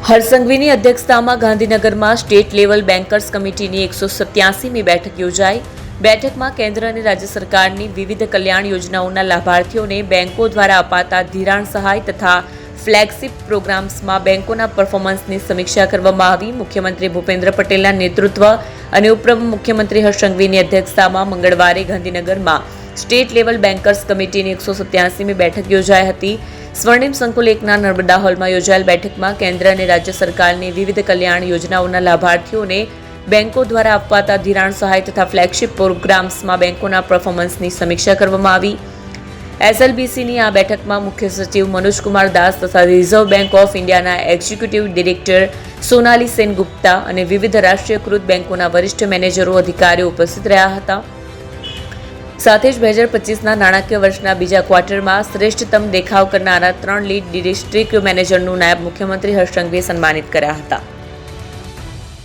હર્ષ સંઘવીની અધ્યક્ષતામાં ગાંધીનગરમાં state level bankers કમિટીની 187મી બેઠક યોજાઈ. બેઠકમાં કેન્દ્ર અને રાજ્ય સરકારની વિવિધ કલ્યાણ યોજનાઓના લાભાર્થીઓને બેન્કો દ્વારા અપાતા ધિરાણ સહાય તથા ફ્લેગશિપ પ્રોગ્રામ્સમાં બેન્કોના પરફોર્મન્સની સમીક્ષા કરવામાં આવી. મુખ્યમંત્રી ભૂપેન્દ્ર પટેલના નેતૃત્વ અને ઉપમુખ્યમંત્રી હર્ષ સંઘવીની અધ્યક્ષતામાં મંગળવારે ગાંધીનગરમાં સ્ટેટ લેવલ બેન્કર્સ કમિટીની 187મી બેઠક યોજાઈ હતી. સ્વર્ણિમ સંકુલ 1ના નર્મદા હોલમાં યોજાયેલ બેઠકમાં કેન્દ્ર અને રાજ્ય સરકારની વિવિધ કલ્યાણ યોજનાઓના લાભાર્થીઓને બેન્કો દ્વારા અપાતા ધિરાણ સહાય તથા ફ્લેગશિપ પ્રોગ્રામ્સમાં બેન્કોના પરફોર્મન્સની સમીક્ષા કરવામાં આવી. એસએલબીસીની આ બેઠકમાં મુખ્ય સચિવ મનોજકુમાર દાસ તથા રિઝર્વ બેંક ઓફ ઇન્ડિયાના એક્ઝિક્યુટિવ ડિરેક્ટર સોનાલી સેનગુપ્તા અને વિવિધ રાષ્ટ્રીયકૃત બેન્કોના વરિષ્ઠ મેનેજરો અધિકારીઓ ઉપસ્થિત રહ્યા હતા. સાથે જ 2025ના નાણાકીય વર્ષના બીજા ક્વાર્ટરમાં શ્રેષ્ઠતમ દેખાવ કરનારા 3 લીડ ડિસ્ટ્રિક્ટ મેનેજરનું નાયબ મુખ્યમંત્રી હર્ષ સંઘવીએ સન્માનિત કર્યા હતા.